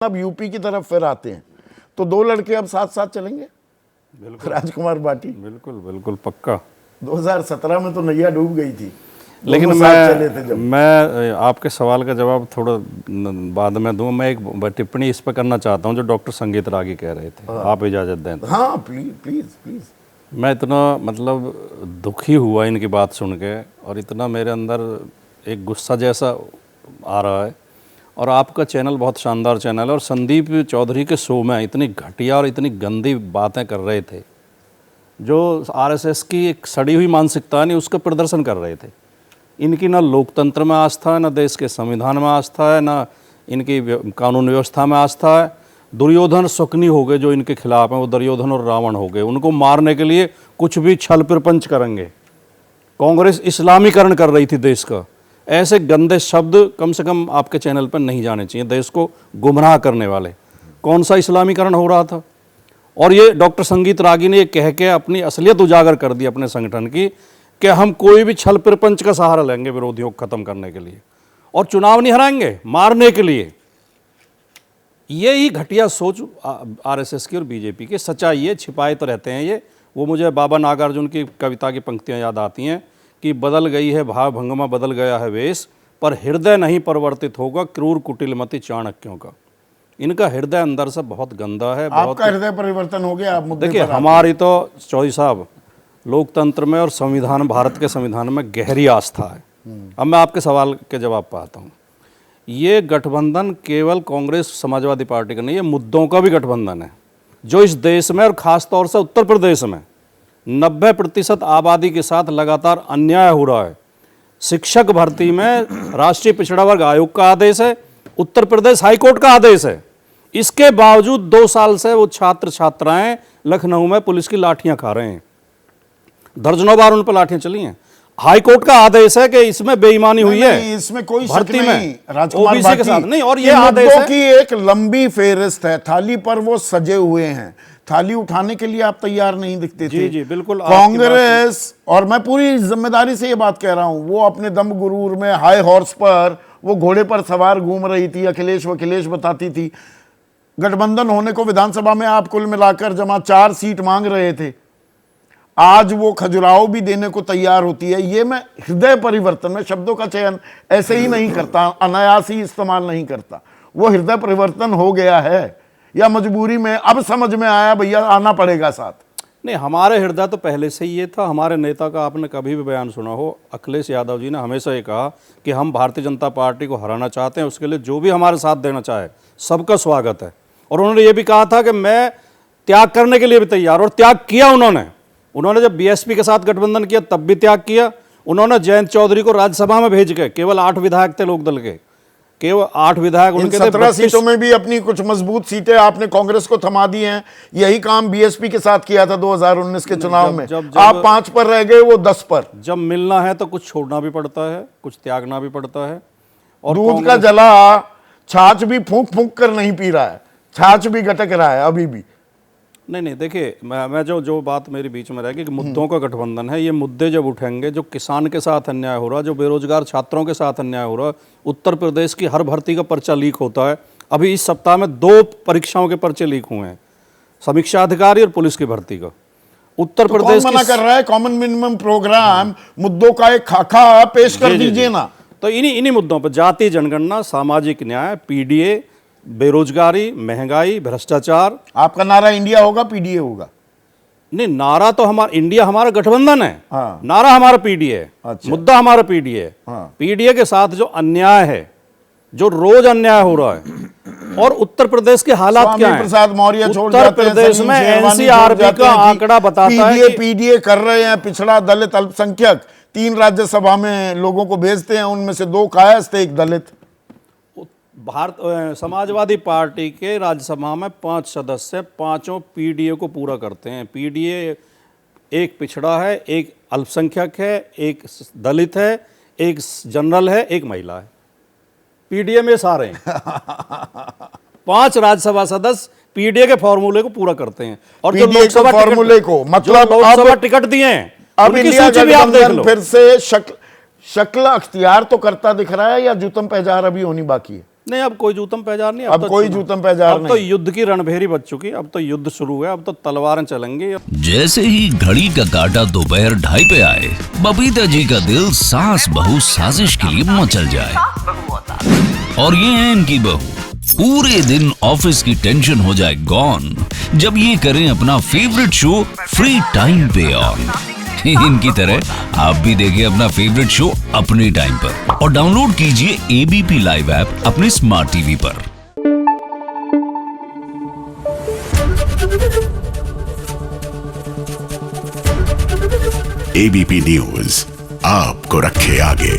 अब यूपी की तरफ फिर आते हैं तो दो लड़के अब साथ साथ चलेंगे। बिल्कुल राजकुमार बाटी, बिल्कुल बिल्कुल पक्का। 2017 में तो नैया डूब गई थी, लेकिन दोनों साथ चले थे जब। मैं आपके सवाल का जवाब थोड़ा बाद में दूँ। मैं एक टिप्पणी इस पर करना चाहता हूँ जो डॉक्टर संगीत रागी कह रहे थे। आप इजाज़त दें तो। हाँ प्लीज प्लीज प्लीज। मैं इतना मतलब दुखी हुआ इनकी बात सुन के, और इतना मेरे अंदर एक गुस्सा जैसा आ रहा है। और आपका चैनल बहुत शानदार चैनल है, और संदीप चौधरी के शो में इतनी घटिया और इतनी गंदी बातें कर रहे थे जो आरएसएस की एक सड़ी हुई मानसिकता नहीं, उसका प्रदर्शन कर रहे थे। इनकी ना लोकतंत्र में आस्था है, ना देश के संविधान में आस्था है, ना इनकी कानून व्यवस्था में आस्था है। दुर्योधन शकुनी हो गए जो इनके खिलाफ हैं, वो दुर्योधन और रावण हो गए। उनको मारने के लिए कुछ भी छल प्रपंच करेंगे। कांग्रेस इस्लामीकरण कर रही थी देश का। ऐसे गंदे शब्द कम से कम आपके चैनल पर नहीं जाने चाहिए, देश को गुमराह करने वाले। कौन सा इस्लामीकरण हो रहा था? और ये डॉक्टर संगीत रागी ने ये कह के अपनी असलियत उजागर कर दी अपने संगठन की कि हम कोई भी छल प्रपंच का सहारा लेंगे विरोधियों को खत्म करने के लिए, और चुनाव नहीं हराएंगे, मारने के लिए। ये ही घटिया सोच आरएसएस की और बीजेपी की। सच्चाई ये छिपाए तो रहते हैं ये। वो मुझे बाबा नागार्जुन की कविता की पंक्तियां याद आती हैं कि बदल गई है भाव भंगमा, बदल गया है वेश, पर हृदय नहीं परिवर्तित होगा क्रूर कुटिलमति चाणक्यों का। इनका हृदय अंदर से बहुत गंदा है। आपका हृदय परिवर्तन हो गया। आप मुद्दे देखिए, पर हमारी तो चौधरी साहब लोकतंत्र में और संविधान, भारत के संविधान में गहरी आस्था है। अब मैं आपके सवाल के जवाब पर आता हूँ। ये गठबंधन केवल कांग्रेस समाजवादी पार्टी का नहीं, ये मुद्दों का भी गठबंधन है जो इस देश में और ख़ास तौर से उत्तर प्रदेश में 90% आबादी के साथ लगातार अन्याय हो रहा है। शिक्षक भर्ती में राष्ट्रीय पिछड़ा वर्ग आयोग का आदेश है, उत्तर प्रदेश हाईकोर्ट का आदेश है। इसके बावजूद 2 साल से वो छात्र छात्राएं लखनऊ में पुलिस की लाठियां खा रहे हैं। दर्जनों बार उन पर लाठियां चली हैं। हाईकोर्ट का आदेश है कि इसमें बेईमानी हुई है, इसमें कोई शक भर्ती नहीं में राजकुमार ओबीसी के साथ नहीं। और ये आदेश मुद्दों है की एक लंबी फेहरिस्त है, थाली पर वो सजे हुए हैं। थाली उठाने के लिए आप तैयार नहीं दिखते थे। जी बिल्कुल। कांग्रेस, और मैं पूरी जिम्मेदारी से ये बात कह रहा हूं, वो अपने दम गुरूर में हाई हॉर्स पर, वो घोड़े पर सवार घूम रही थी, अखिलेश वखिलेश बताती थी। गठबंधन होने को विधानसभा में आप कुल मिलाकर जमा 4 सीट मांग रहे थे, आज वो खजुराहो भी देने को तैयार होती है। ये मैं हृदय परिवर्तन में शब्दों का चयन ऐसे ही नहीं करता, अनायास ही इस्तेमाल नहीं करता। वो हृदय परिवर्तन हो गया है या मजबूरी में अब समझ में आया भैया आना पड़ेगा साथ? नहीं, हमारे हृदय तो पहले से ही ये था। हमारे नेता का आपने कभी भी बयान सुना हो, अखिलेश यादव जी ने हमेशा ये कहा कि हम भारतीय जनता पार्टी को हराना चाहते हैं, उसके लिए जो भी हमारे साथ देना चाहे सबका स्वागत है। और उन्होंने ये भी कहा था कि मैं त्याग करने के लिए भी तैयार, और त्याग किया उन्होंने जब बीएसपी के साथ गठबंधन किया तब भी त्याग किया। उन्होंने जयंत चौधरी को राज्यसभा में भेज के, केवल 8 विधायक थे लोकदल के, केवल 8 विधायक उनके थे। 17 सीटों में भी अपनी कुछ मजबूत सीटें आपने कांग्रेस को थमा दी हैं। यही काम बीएसपी के साथ किया था 2019 के चुनाव में। आप 5 पर रह गए, वो 10 पर। जब मिलना है तो कुछ छोड़ना भी पड़ता है, कुछ त्यागना भी पड़ता है। और दूध का जला छाछ भी फूंक फूंक कर नहीं पी रहा है, छाछ भी गटक रहा है अभी भी। नहीं देखिए, मैं जो बात मेरे बीच में रहेगी कि मुद्दों का गठबंधन है। ये मुद्दे जब उठेंगे, जो किसान के साथ अन्याय हो रहा, जो बेरोजगार छात्रों के साथ अन्याय हो रहा, उत्तर प्रदेश की हर भर्ती का पर्चा लीक होता है। अभी इस सप्ताह में 2 परीक्षाओं के पर्चे लीक हुए हैं, समीक्षा अधिकारी और पुलिस की भर्ती का। उत्तर प्रदेश मना कर रहा है? कॉमन मिनिमम प्रोग्राम, मुद्दों का एक खाका पेश कर दीजिए ना। तो इन्हीं मुद्दों पर, जाति जनगणना, सामाजिक न्याय, पीडीए, बेरोजगारी, महंगाई, भ्रष्टाचार। आपका नारा इंडिया होगा पीडीए होगा? नहीं, नारा तो हमारा इंडिया, हमारा गठबंधन है। हाँ। नारा हमारा पीडीए है। अच्छा। मुद्दा हमारा पीडीए है। हाँ। पीडीए के साथ जो अन्याय है, जो रोज अन्याय हो रहा है, और उत्तर प्रदेश के हालात क्या हैं? प्रसाद मौर्य छोड़ उत्तर प्रदेश में एनसीआरबी का आंकड़ा बताता है पीडीए कर रहे हैं पिछड़ा, दलित, अल्पसंख्यक। 3 राज्यसभा में लोगों को भेजते हैं, उनमें से 2 कायस्थ, 1 दलित। समाजवादी पार्टी के राज्यसभा में 5 सदस्य, 5 पीडीए को पूरा करते हैं। पीडीए एक पिछड़ा है, एक अल्पसंख्यक है, एक दलित है, एक जनरल है, एक महिला है। पीडीए में सारे हैं। 5 राज्यसभा सदस्य पीडीए के फॉर्मूले को पूरा करते हैं। और जो लोकसभा फॉर्मूले को, मतलब लोकसभा टिकट दिए हैं, अब इंडिया गठबंधन फिर से शक्ल अख्तियार तो करता दिख रहा है, या जुतम पहजार अभी होनी बाकी है? नहीं, अब कोई जूतम पैजार नहीं, अब कोई जूतम पैजार अब तो युद्ध की रणभेरी बच चुकी, अब तो युद्ध शुरू है, अब तो तलवारें चलेंगी। जैसे ही घड़ी का काटा दोपहर 2:30 पे आए, बबीता जी का दिल सास बहू साजिश के लिए मचल जाए। और ये है इनकी बहू, पूरे दिन ऑफिस की टेंशन हो जाए गॉन जब ये करें अपना फेवरेट शो फ्री टाइम पे ऑन। इनकी तरह आप भी देखिए अपना फेवरेट शो अपने टाइम पर और डाउनलोड कीजिए एबीपी लाइव ऐप अपने स्मार्ट टीवी पर। एबीपी न्यूज आपको रखे आगे।